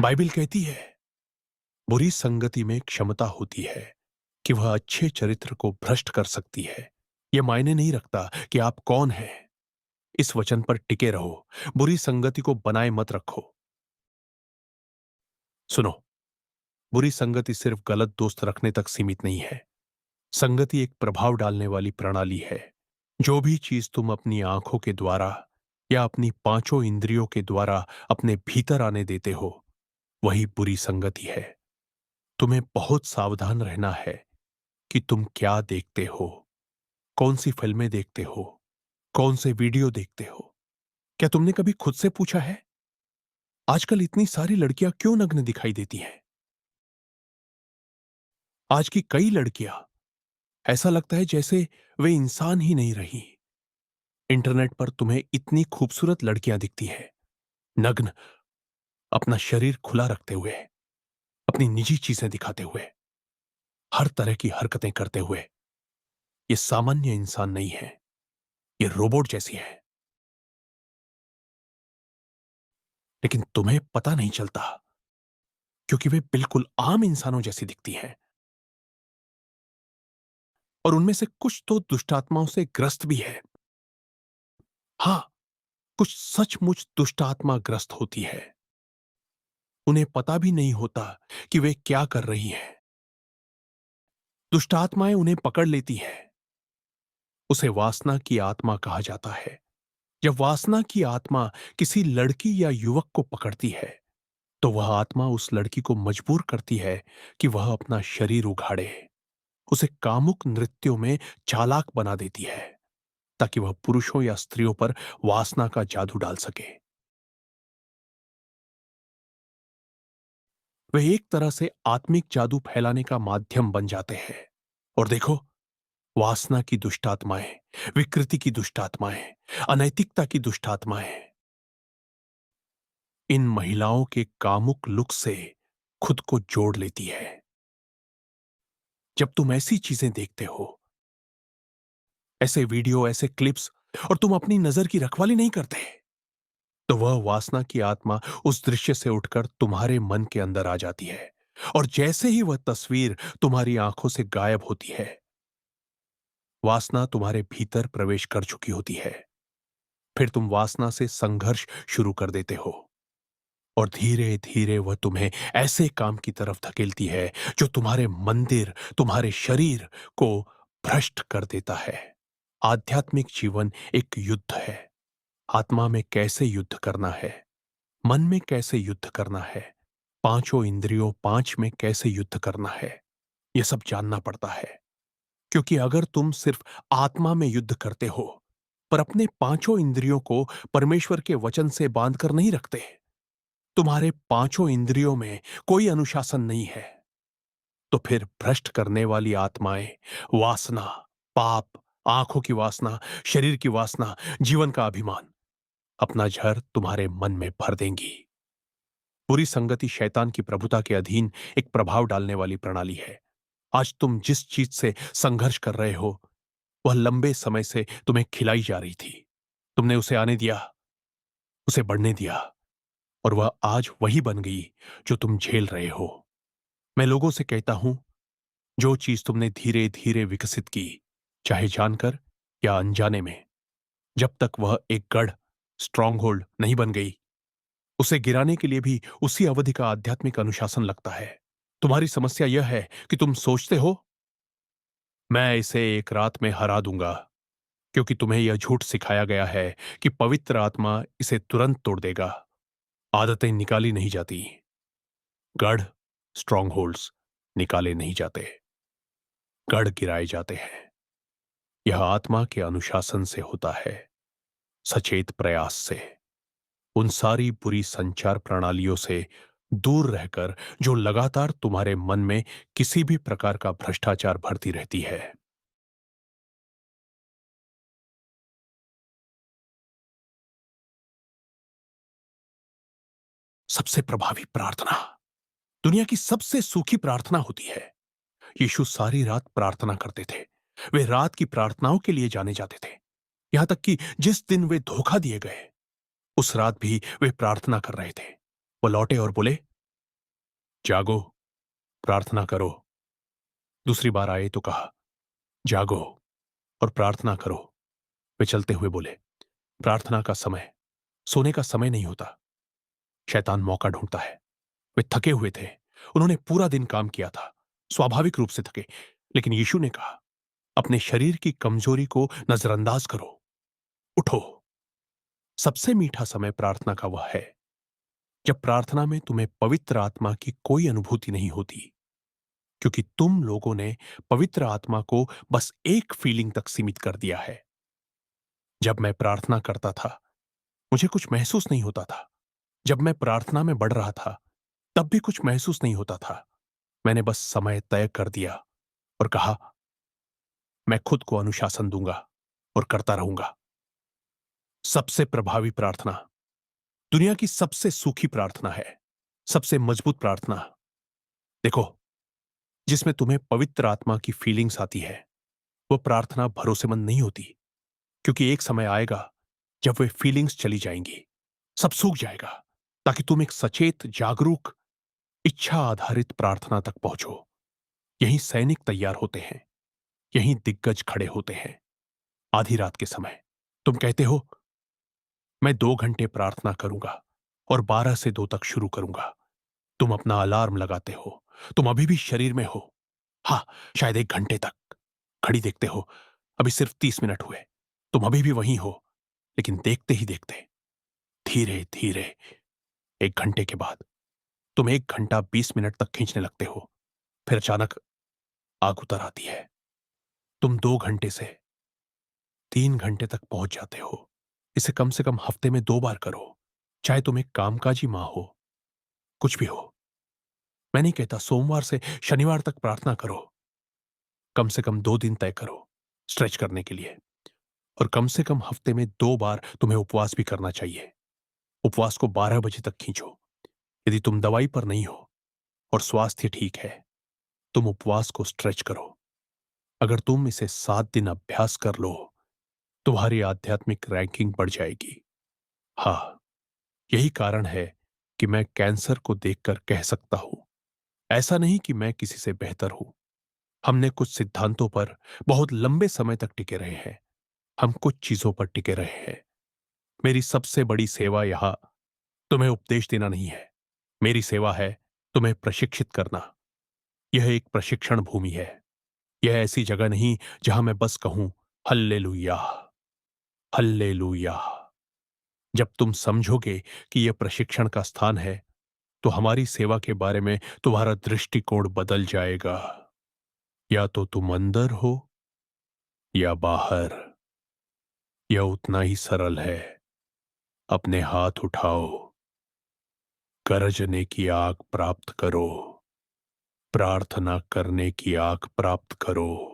Bible कहती है बुरी संगति में क्षमता होती है कि वह अच्छे चरित्र को भ्रष्ट कर सकती है। यह मायने नहीं रखता कि आप कौन हैं। इस वचन पर टिके रहो। बुरी संगति को बनाए मत रखो। सुनो, बुरी संगति सिर्फ गलत दोस्त रखने तक सीमित नहीं है। संगति एक प्रभाव डालने वाली प्रणाली है। जो भी चीज तुम अपनी आंखों के द्वारा या अपनी पांचों इंद्रियों के द्वारा अपने भीतर आने देते हो, वही बुरी संगति है। तुम्हें बहुत सावधान रहना है कि तुम क्या देखते हो, कौन सी फिल्में देखते हो, कौन से वीडियो देखते हो। क्या तुमने कभी खुद से पूछा है आजकल इतनी सारी लड़कियां क्यों नग्न दिखाई देती हैं? आज की कई लड़कियां, ऐसा लगता है जैसे वे इंसान ही नहीं रही। इंटरनेट पर तुम्हें इतनी खूबसूरत लड़कियां दिखती हैं, नग्न, अपना शरीर खुला रखते हुए, अपनी निजी चीजें दिखाते हुए, हर तरह की हरकतें करते हुए। ये सामान्य इंसान नहीं है, ये रोबोट जैसी है। लेकिन तुम्हें पता नहीं चलता क्योंकि वे बिल्कुल आम इंसानों जैसी दिखती हैं। और उनमें से कुछ तो दुष्टात्माओं से ग्रस्त भी है। हां, कुछ सचमुच दुष्टात्मा ग्रस्त होती है। उन्हें पता भी नहीं होता कि वे क्या कर रही हैं। दुष्टात्माएं उन्हें पकड़ लेती हैं। उसे वासना की आत्मा कहा जाता है। जब वासना की आत्मा किसी लड़की या युवक को पकड़ती है, तो वह आत्मा उस लड़की को मजबूर करती है कि वह अपना शरीर उघाड़े। उसे कामुक नृत्यों में चालाक बना देती है ताकि वह पुरुषों या स्त्रियों पर वासना का जादू डाल सके। वे एक तरह से आत्मिक जादू फैलाने का माध्यम बन जाते हैं। और देखो, वासना की दुष्टात्माएं, विकृति की दुष्टात्माएं, अनैतिकता की दुष्टात्माएं इन महिलाओं के कामुक लुक से खुद को जोड़ लेती है। जब तुम ऐसी चीजें देखते हो, ऐसे वीडियो, ऐसे क्लिप्स, और तुम अपनी नजर की रखवाली नहीं करते, तो वह वासना की आत्मा उस दृश्य से उठकर तुम्हारे मन के अंदर आ जाती है। और जैसे ही वह तस्वीर तुम्हारी आंखों से गायब होती है, वासना तुम्हारे भीतर प्रवेश कर चुकी होती है। फिर तुम वासना से संघर्ष शुरू कर देते हो और धीरे धीरे वह तुम्हें ऐसे काम की तरफ धकेलती है जो तुम्हारे मंदिर, तुम्हारे शरीर को भ्रष्ट कर देता है। आध्यात्मिक जीवन एक युद्ध है। आत्मा में कैसे युद्ध करना है, मन में कैसे युद्ध करना है, पांचों इंद्रियों पांच में कैसे युद्ध करना है, यह सब जानना पड़ता है। क्योंकि अगर तुम सिर्फ आत्मा में युद्ध करते हो पर अपने पांचों इंद्रियों को परमेश्वर के वचन से बांधकर नहीं रखते, तुम्हारे पांचों इंद्रियों में कोई अनुशासन नहीं है, तो फिर भ्रष्ट करने वाली आत्माएं, वासना, पाप, आंखों की वासना, शरीर की वासना, जीवन का अभिमान अपना जहर तुम्हारे मन में भर देंगी। बुरी संगति शैतान की प्रभुता के अधीन एक प्रभाव डालने वाली प्रणाली है। आज तुम जिस चीज से संघर्ष कर रहे हो, वह लंबे समय से तुम्हें खिलाई जा रही थी। तुमने उसे आने दिया, उसे बढ़ने दिया, और वह आज वही बन गई जो तुम झेल रहे हो। मैं लोगों से कहता हूं, जो चीज तुमने धीरे धीरे विकसित की, चाहे जानकर या अनजाने में, जब तक वह एक गढ़, स्ट्रांग होल्ड नहीं बन गई, उसे गिराने के लिए भी उसी अवधि का आध्यात्मिक अनुशासन लगता है। तुम्हारी समस्या यह है कि तुम सोचते हो, मैं इसे एक रात में हरा दूंगा, क्योंकि तुम्हें यह झूठ सिखाया गया है कि पवित्र आत्मा इसे तुरंत तोड़ देगा। आदतें निकाली नहीं जाती, गढ़, स्ट्रांग होल्ड्स निकाले नहीं जाते, गढ़ गिराए जाते हैं। यह आत्मा के अनुशासन से होता है, सचेत प्रयास से, उन सारी बुरी संचार प्रणालियों से दूर रहकर जो लगातार तुम्हारे मन में किसी भी प्रकार का भ्रष्टाचार भरती रहती है। सबसे प्रभावी प्रार्थना, दुनिया की सबसे सूखी प्रार्थना होती है। यीशु सारी रात प्रार्थना करते थे। वे रात की प्रार्थनाओं के लिए जाने जाते थे। यहां तक कि जिस दिन वे धोखा दिए गए, उस रात भी वे प्रार्थना कर रहे थे। वो लौटे और बोले, जागो, प्रार्थना करो। दूसरी बार आए तो कहा, जागो और प्रार्थना करो। वे चलते हुए बोले, प्रार्थना का समय सोने का समय नहीं होता। शैतान मौका ढूंढता है। वे थके हुए थे। उन्होंने पूरा दिन काम किया था, स्वाभाविक रूप से थके। लेकिन यीशु ने कहा, अपने शरीर की कमजोरी को नजरअंदाज करो, उठो। सबसे मीठा समय प्रार्थना का वह है जब प्रार्थना में तुम्हें पवित्र आत्मा की कोई अनुभूति नहीं होती, क्योंकि तुम लोगों ने पवित्र आत्मा को बस एक फीलिंग तक सीमित कर दिया है। जब मैं प्रार्थना करता था, मुझे कुछ महसूस नहीं होता था। जब मैं प्रार्थना में बढ़ रहा था, तब भी कुछ महसूस नहीं होता था। मैंने बस समय तय कर दिया और कहा, मैं खुद को अनुशासन दूंगा और करता रहूंगा। सबसे प्रभावी प्रार्थना, दुनिया की सबसे सूखी प्रार्थना है, सबसे मजबूत प्रार्थना। देखो, जिसमें तुम्हें पवित्र आत्मा की फीलिंग्स आती है, वो प्रार्थना भरोसेमंद नहीं होती, क्योंकि एक समय आएगा जब वे फीलिंग्स चली जाएंगी, सब सूख जाएगा, ताकि तुम एक सचेत, जागरूक, इच्छा आधारित प्रार्थना तक पहुंचो। यहीं सैनिक तैयार होते हैं, यहीं दिग्गज खड़े होते हैं। आधी रात के समय तुम कहते हो, मैं 2 घंटे प्रार्थना करूंगा और 12 से 2 तक शुरू करूंगा। तुम अपना अलार्म लगाते हो, तुम अभी भी शरीर में हो। हाँ, शायद 1 घंटे तक। घड़ी देखते हो, अभी सिर्फ 30 मिनट हुए। तुम अभी भी वहीं हो, लेकिन देखते ही देखते, धीरे धीरे, 1 घंटे के बाद तुम 1 घंटा 20 मिनट तक खींचने लगते हो। फिर अचानक आग उतर आती है। तुम 2 घंटे से 3 घंटे तक पहुंच जाते हो। इसे कम से कम हफ्ते में 2 बार करो, चाहे तुम एक कामकाजी मां हो, कुछ भी हो। मैं नहीं कहता सोमवार से शनिवार तक प्रार्थना करो। कम से कम 2 दिन तय करो स्ट्रेच करने के लिए। और कम से कम हफ्ते में 2 बार तुम्हें उपवास भी करना चाहिए। उपवास को 12 बजे तक खींचो। यदि तुम दवाई पर नहीं हो और स्वास्थ्य ठीक है, तुम उपवास को स्ट्रेच करो। अगर तुम इसे 7 दिन अभ्यास कर लो, तुम्हारी आध्यात्मिक रैंकिंग बढ़ जाएगी। हाँ, यही कारण है कि मैं कैंसर को देखकर कह सकता हूं, ऐसा नहीं कि मैं किसी से बेहतर हूं। हमने कुछ सिद्धांतों पर बहुत लंबे समय तक टिके रहे हैं। हम कुछ चीजों पर टिके रहे हैं। मेरी सबसे बड़ी सेवा यहां तुम्हें उपदेश देना नहीं है। मेरी सेवा है तुम्हें प्रशिक्षित करना। यह एक प्रशिक्षण भूमि है। यह ऐसी जगह नहीं जहां मैं बस कहूं, हल्लेलुया, हल्लेलुया। जब तुम समझोगे कि यह प्रशिक्षण का स्थान है, तो हमारी सेवा के बारे में तुम्हारा दृष्टिकोण बदल जाएगा। या तो तुम अंदर हो या बाहर। यह उतना ही सरल है। अपने हाथ उठाओ, गरजने की आग प्राप्त करो, प्रार्थना करने की आग प्राप्त करो।